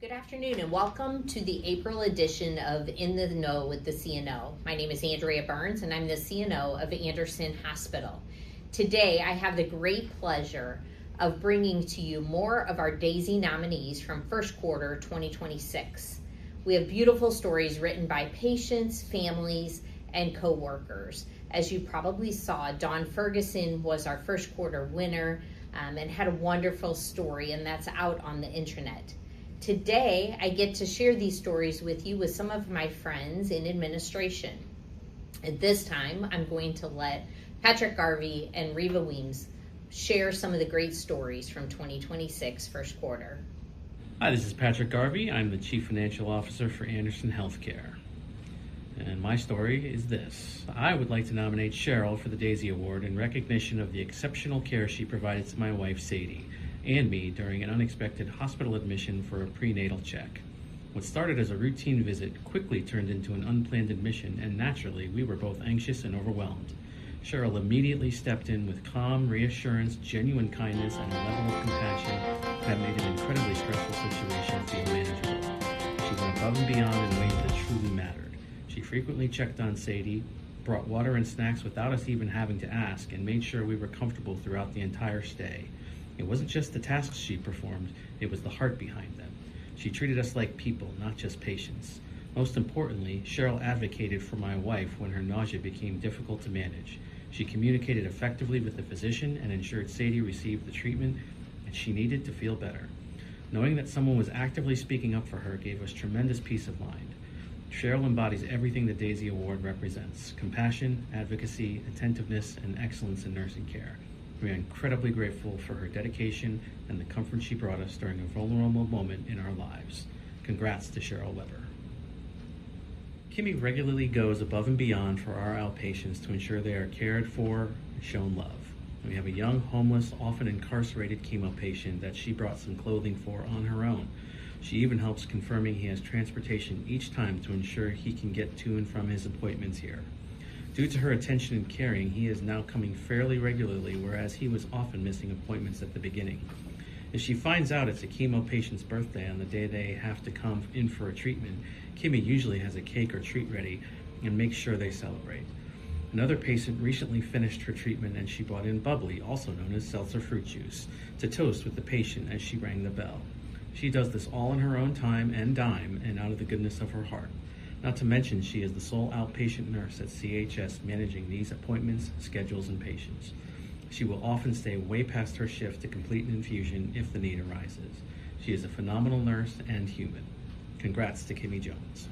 Good afternoon and welcome to the April edition of In the Know with the CNO. My name is Andrea Burns and I'm the CNO of Anderson Hospital. Today I have the great pleasure of bringing to you more of our DAISY nominees from first quarter 2026. We have beautiful stories written by patients, families, and co-workers. As you probably saw, Dawn Ferguson was our first quarter winner and had a wonderful story, and that's out on the intranet. Today, I get to share these stories with you with some of my friends in administration. At this time, I'm going to let Patrick Garvey and Reva Weems share some of the great stories from 2026 first quarter. Hi, this is Patrick Garvey. I'm the Chief Financial Officer for Anderson Healthcare. And my story is this. I would like to nominate Cheryl for the DAISY Award in recognition of the exceptional care she provided to my wife, Sadie, and me during an unexpected hospital admission for a prenatal check. What started as a routine visit quickly turned into an unplanned admission, and naturally, we were both anxious and overwhelmed. Cheryl immediately stepped in with calm reassurance, genuine kindness, and a level of compassion that made an incredibly stressful situation feel manageable. She went above and beyond in ways that truly mattered. She frequently checked on Sadie, brought water and snacks without us even having to ask, and made sure we were comfortable throughout the entire stay. It wasn't just the tasks she performed, it was the heart behind them. She treated us like people, not just patients. Most importantly, Cheryl advocated for my wife when her nausea became difficult to manage. She communicated effectively with the physician and ensured Sadie received the treatment that she needed to feel better. Knowing that someone was actively speaking up for her gave us tremendous peace of mind. Cheryl embodies everything the DAISY Award represents: compassion, advocacy, attentiveness, and excellence in nursing care. We are incredibly grateful for her dedication and the comfort she brought us during a vulnerable moment in our lives. Congrats to Cheryl Weber. Kimmy regularly goes above and beyond for our outpatients to ensure they are cared for and shown love. We have a young, homeless, often incarcerated chemo patient that she brought some clothing for on her own. She even helps confirming he has transportation each time to ensure he can get to and from his appointments here. Due to her attention and caring, he is now coming fairly regularly, whereas he was often missing appointments at the beginning. If she finds out it's a chemo patient's birthday on the day they have to come in for a treatment, Kimmy usually has a cake or treat ready and makes sure they celebrate. Another patient recently finished her treatment and she brought in bubbly, also known as seltzer fruit juice, to toast with the patient as she rang the bell. She does this all in her own time and dime and out of the goodness of her heart. Not to mention, she is the sole outpatient nurse at CHS managing these appointments, schedules, and patients. She will often stay way past her shift to complete an infusion if the need arises. She is a phenomenal nurse and human. Congrats to Kimmy Jones.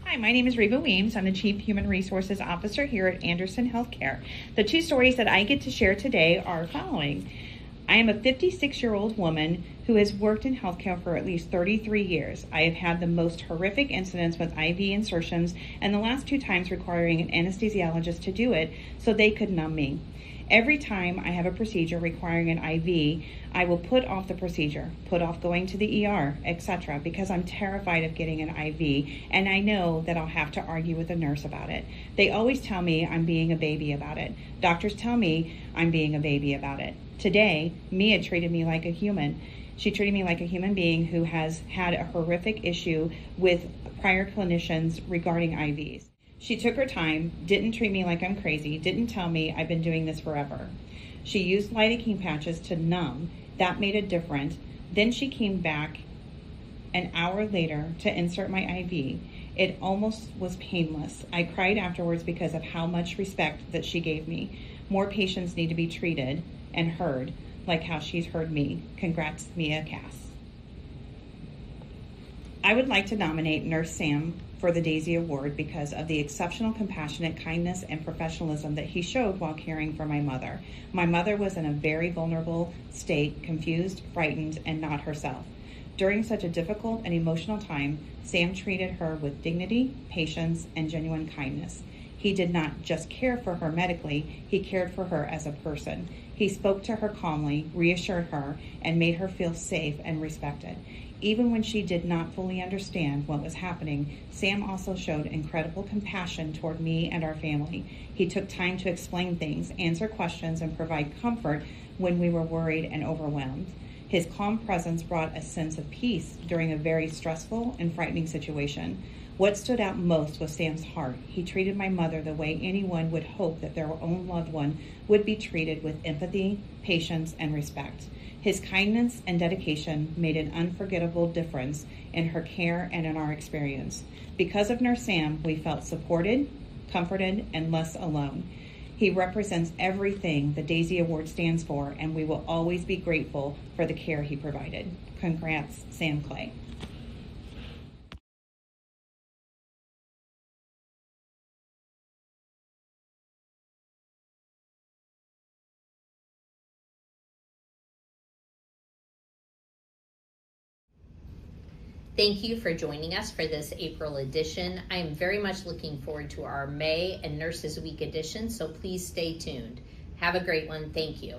Hi, my name is Reva Weems. I'm the Chief Human Resources Officer here at Anderson Healthcare. The two stories that I get to share today are following. I am a 56-year-old woman who has worked in healthcare for at least 33 years. I have had the most horrific incidents with IV insertions, and the last two times requiring an anesthesiologist to do it so they could numb me. Every time I have a procedure requiring an IV, I will put off the procedure, put off going to the ER, etc., because I'm terrified of getting an IV, and I know that I'll have to argue with a nurse about it. They always tell me I'm being a baby about it. Doctors tell me I'm being a baby about it. Today, Mia treated me like a human. She treated me like a human being who has had a horrific issue with prior clinicians regarding IVs. She took her time, didn't treat me like I'm crazy, didn't tell me I've been doing this forever. She used lidocaine patches to numb. That made a difference. Then she came back an hour later to insert my IV. It almost was painless. I cried afterwards because of how much respect that she gave me. More patients need to be treated and heard like how she's heard me. Congrats, Mia Cass. I would like to nominate Nurse Sam for the DAISY Award because of the exceptional compassionate kindness and professionalism that he showed while caring for my mother. My mother was in a very vulnerable state, confused, frightened, and not herself. During such a difficult and emotional time, Sam treated her with dignity, patience, and genuine kindness. He did not just care for her medically, he cared for her as a person. He spoke to her calmly, reassured her, and made her feel safe and respected. Even when she did not fully understand what was happening, Sam also showed incredible compassion toward me and our family. He took time to explain things, answer questions, and provide comfort when we were worried and overwhelmed. His calm presence brought a sense of peace during a very stressful and frightening situation. What stood out most was Sam's heart. He treated my mother the way anyone would hope that their own loved one would be treated, with empathy, patience, and respect. His kindness and dedication made an unforgettable difference in her care and in our experience. Because of Nurse Sam, we felt supported, comforted, and less alone. He represents everything the Daisy Award stands for, and we will always be grateful for the care he provided. Congrats, Sam Clay. Thank you for joining us for this April edition. I am very much looking forward to our May and Nurses Week edition, so please stay tuned. Have a great one. Thank you.